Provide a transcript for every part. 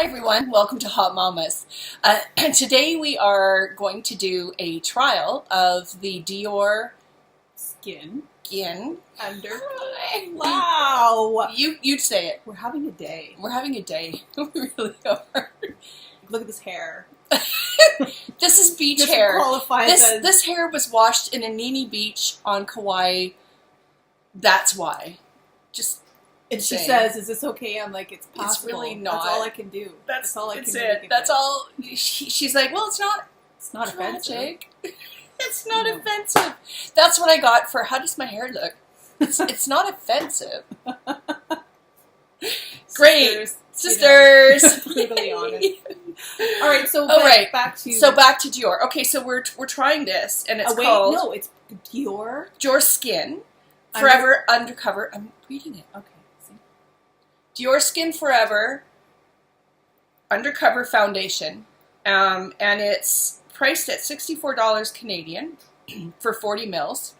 Hi everyone, welcome to HauteMamas. Today we are going to do a trial of the Diorskin Under. Wow! You'd say it. We're having a day. We're having a day. We really are. Look at this hair. This is beach This hair. qualifies as... This hair was washed in a Nini beach on Kauai. That's why. Just And she saying. says, "Is this okay?" I'm like, "It's possible. It's really not. That's all I can do. That's all I can do. That's all. She's like, well, it's not. It's not offensive. It's not offensive. That's what I got for how does my hair look? It's not offensive. Great. Sisters. Brutally honest. All right, so back to Dior. Okay, so we're trying this, and it's called it's Dior. Diorskin Forever Undercover. I'm reading it. Okay. See? Diorskin Forever Undercover Foundation, and it's priced at $64 Canadian for 40 mils.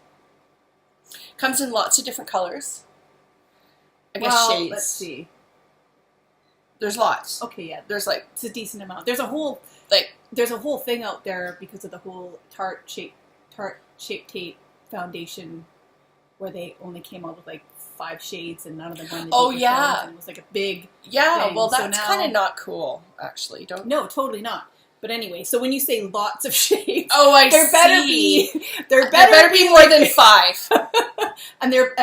Comes in lots of different colors. I guess shades. Let's see. There's lots. Okay, yeah. There's like it's a decent amount. There's a whole thing out there because of the whole tart shape tape foundation, where they only came out with like 5 shades and none of them were in the deeper tones, and it was like a big thing. Well, that's kind of not cool, actually. No, totally not. But anyway, so when you say lots of shades, there better be more than 5. and they're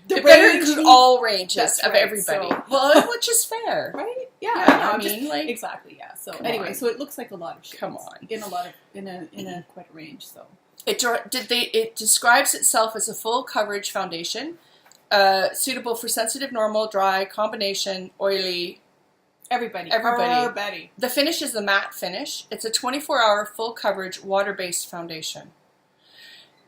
better include all ranges of everybody. So. Well, which is fair, right? Yeah, I mean, like exactly. Yeah. So anyway, so it looks like a lot of shades. Come on, in a quite a range. So it describes itself as a full coverage foundation, suitable for sensitive, normal, dry, combination, oily. Everybody. The finish is the matte finish. It's a 24-hour full coverage water-based foundation.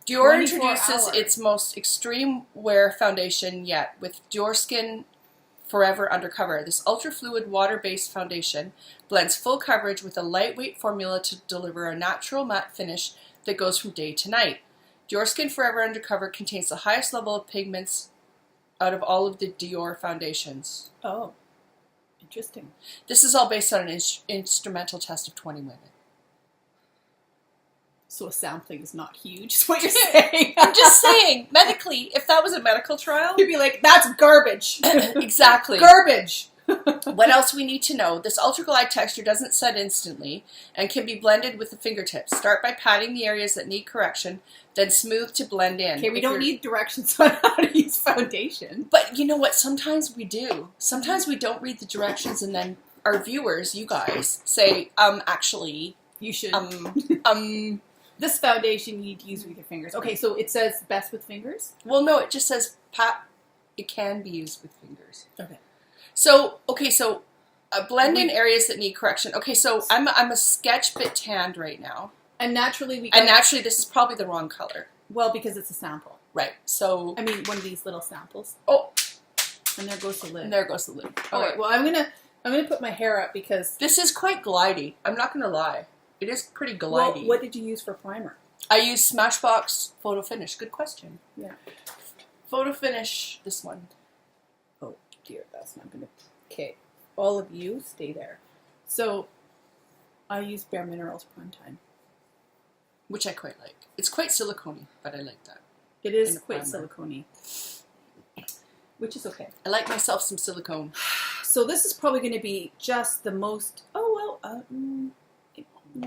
Dior introduces its most extreme wear foundation yet with Diorskin Forever Undercover. This ultra-fluid water-based foundation blends full coverage with a lightweight formula to deliver a natural matte finish that goes from day to night. Diorskin Forever Undercover contains the highest level of pigments out of all of the Dior foundations. Oh. Interesting. This is all based on an instrumental test of 20 women. So a sampling is not huge, is what you're saying. I'm just saying, medically, if that was a medical trial, you'd be like, that's garbage. Exactly. Garbage. What else we need to know? This ultra-glide texture doesn't set instantly and can be blended with the fingertips. Start by patting the areas that need correction, then smooth to blend in. Okay, we don't need directions on how to use foundation. But you know what? Sometimes we do. Sometimes we don't read the directions, and then our viewers, you guys, say, actually, you should, this foundation you need to use with your fingers. Okay, so it says best with fingers? Well, no, it just says it can be used with fingers. Okay. So blend in areas that need correction. Okay, so I'm a sketch bit tanned right now. And naturally this is probably the wrong color. Well, because it's a sample. Right. So I mean, one of these little samples. Oh, and there goes the lid. And there goes the lid. All right. Well, I'm gonna put my hair up because this is quite glidey. I'm not gonna lie. It is pretty glidey. Well, what did you use for primer? I used Smashbox Photo Finish. Good question. Yeah. Photo Finish. This one. Oh dear, that's not gonna. Okay, all of you stay there. So, I use Bare Minerals Prime Time, which I quite like. It's quite silicone-y, but I like that. It is quite silicone-y, which is okay. I like myself some silicone. So this is probably going to be just the most. Oh well.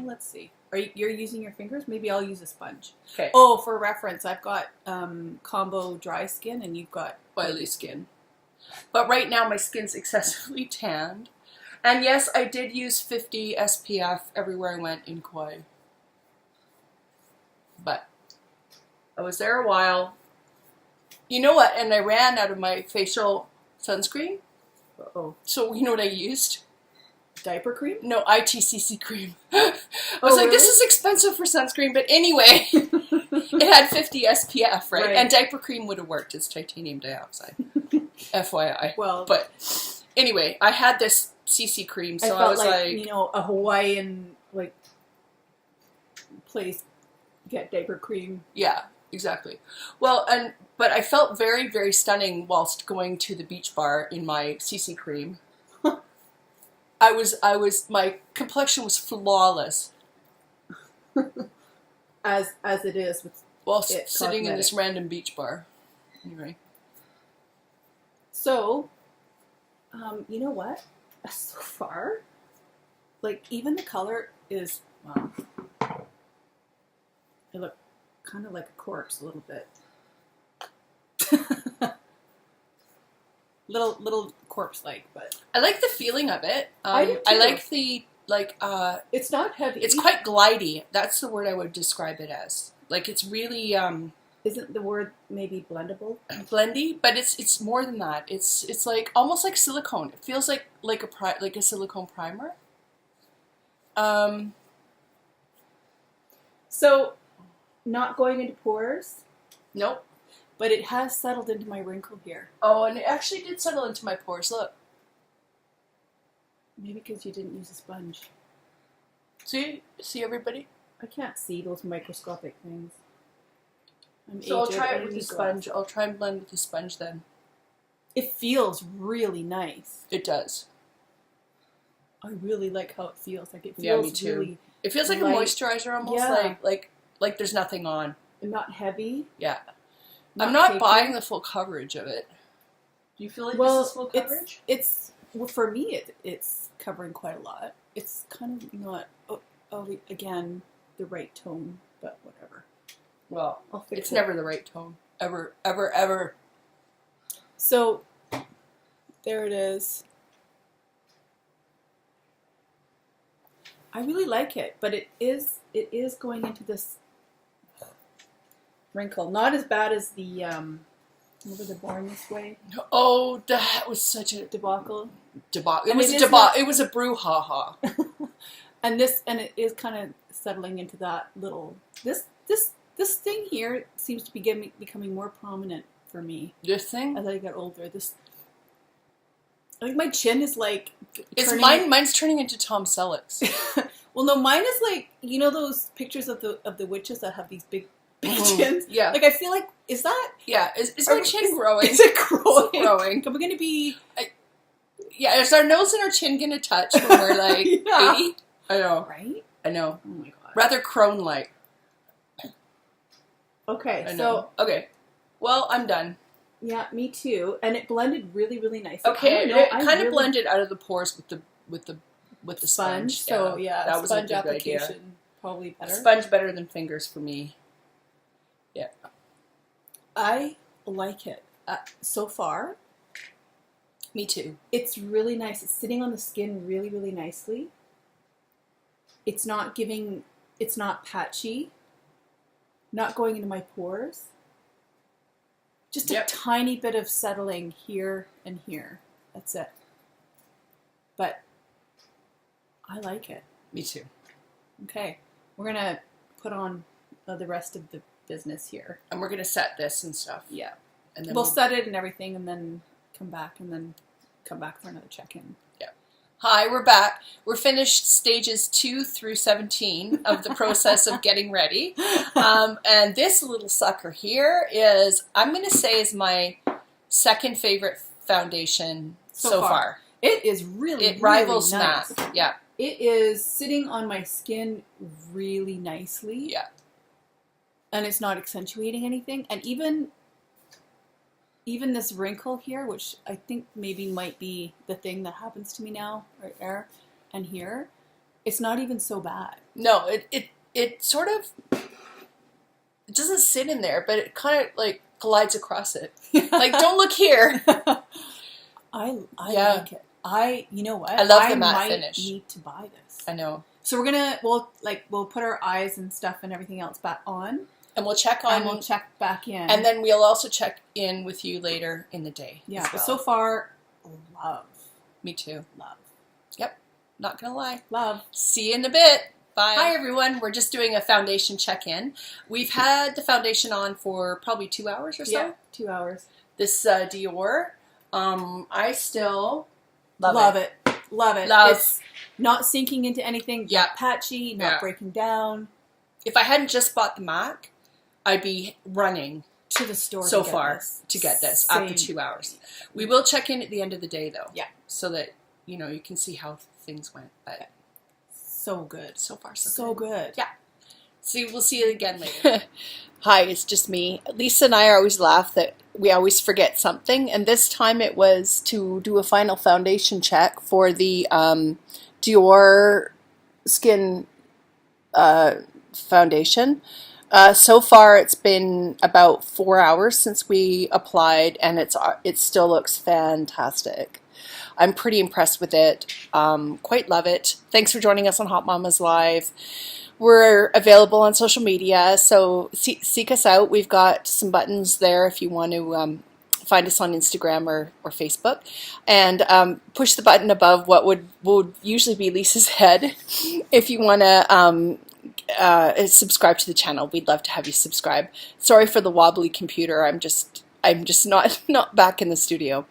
Let's see. You're using your fingers? Maybe I'll use a sponge. Okay. Oh, for reference, I've got combo dry skin, and you've got oily skin. But right now my skin's excessively tanned. And yes, I did use 50 SPF everywhere I went in Kauai. But I was there a while. You know what? And I ran out of my facial sunscreen. Uh-oh. So you know what I used? Diaper cream? No, CC Creme. I was like, this is expensive for sunscreen, but anyway, it had 50 SPF, right? And diaper cream would have worked. It's titanium dioxide. FYI. Well, but anyway, I had this CC Creme, so I was like, you know, a Hawaiian place get diaper cream. Yeah, exactly. Well, but I felt very, very stunning whilst going to the beach bar in my CC Creme. my complexion was flawless. As it is with while sitting in this random beach bar. Anyway. So, you know what? So far, like, even the color is, wow. I look kind of like a corpse a little bit. little corpse-like, but I like the feeling of it. I do too. I like the it's not heavy. It's quite glidey. That's the word I would describe it as. Like, it's really isn't the word maybe blendable? Blendy, but it's more than that. It's like almost like silicone. It feels like a silicone primer. So, not going into pores. Nope. But it has settled into my wrinkle here. Oh, and it actually did settle into my pores. Look. Maybe because you didn't use a sponge. See everybody? I can't see those microscopic things. So I'll try it with the sponge. I'll try and blend with the sponge then. It feels really nice. It does. I really like how it feels. Like, it feels, yeah, me too. Really it feels like light. A moisturizer almost. Yeah. Like there's nothing on. And not heavy. Yeah. I'm not buying the full coverage of it. Do you feel like this is full coverage? It's well, for me, it's covering quite a lot. It's kind of not, again, the right tone, but whatever. Well, it's never the right tone. Ever, ever, ever. So, there it is. I really like it, but it is going into this wrinkle. Not as bad as the, remember the Born This Way? Oh, that was such a debacle. It was a debacle. It was a brouhaha. And it is kind of settling into that little, this thing here seems to be becoming more prominent for me. This thing? As I get older. I think my chin is like... Mine's turning into Tom Selleck's. Well, no, mine is like, you know those pictures of the witches that have these big chins? Yeah. Like, I feel like, is that... Yeah, is my chin growing? Is it growing? Is it growing? Are we going to be... Yeah, is our nose and our chin going to touch when we're like 80? I know. Right? I know. Oh my god. Rather crone-like. Okay, Okay. Well, I'm done. Yeah, me too. And it blended really, really nicely. Okay, it kind of blended out of the pores with the sponge. So yeah, that was a sponge good application idea. Probably better. Sponge better than fingers for me. Yeah. I like it so far. Me too. It's really nice. It's sitting on the skin really, really nicely. It's not patchy. Not going into my pores. Just a tiny bit of settling here and here. That's it. But I like it. Me too. Okay. We're going to put on the rest of the business here. And we're going to set this and stuff. Yeah. And then we'll set it and everything and then come back for another check-in. Yeah. Hi, we're back. We're finished stages 2 through 17 of the process of getting ready. And this little sucker here is, I'm going to say, is my second favorite foundation so far. It is really, it rivals really nice. MAC. Yeah. It is sitting on my skin really nicely. Yeah. And it's not accentuating anything. And even this wrinkle here, which I think maybe might be the thing that happens to me now, right there and here, it's not even so bad. No, it sort of, it doesn't sit in there, but it kind of like glides across it. Like, don't look here. I like it. You know what? I love the matte finish. I need to buy this. I know. So we'll put our eyes and stuff and everything else back on. And we'll check on. And we'll check back in. And then we'll also check in with you later in the day. Yeah. But so far, love. Me too. Love. Yep. Not gonna lie. Love. See you in a bit. Bye. Hi everyone. We're just doing a foundation check-in. We've had the foundation on for probably 2 hours or so. Yeah, 2 hours. This Dior. I still love it. Love it. Love. It's not sinking into anything. Yeah. Not patchy. Not breaking down. If I hadn't just bought the MAC, I'd be running to the store to get this after 2 hours. We will check in at the end of the day though. Yeah. So that you can see how things went. But so good. So far, so good. Yeah. See, we'll see you again later. Hi, it's just me. Lisa and I always laugh that we always forget something, and this time it was to do a final foundation check for the Diorskin foundation. So far, it's been about 4 hours since we applied, and it still looks fantastic. I'm pretty impressed with it. Quite love it. Thanks for joining us on HauteMamas Live. We're available on social media, so seek us out. We've got some buttons there if you want to find us on Instagram or Facebook. And push the button above what would usually be Lisa's head if you want to subscribe to the channel. We'd love to have you subscribe. Sorry for the wobbly computer. I'm just not back in the studio.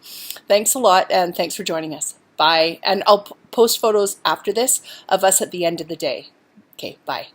Thanks a lot, and thanks for joining us. Bye. And I'll post photos after this of us at the end of the day. Okay, bye.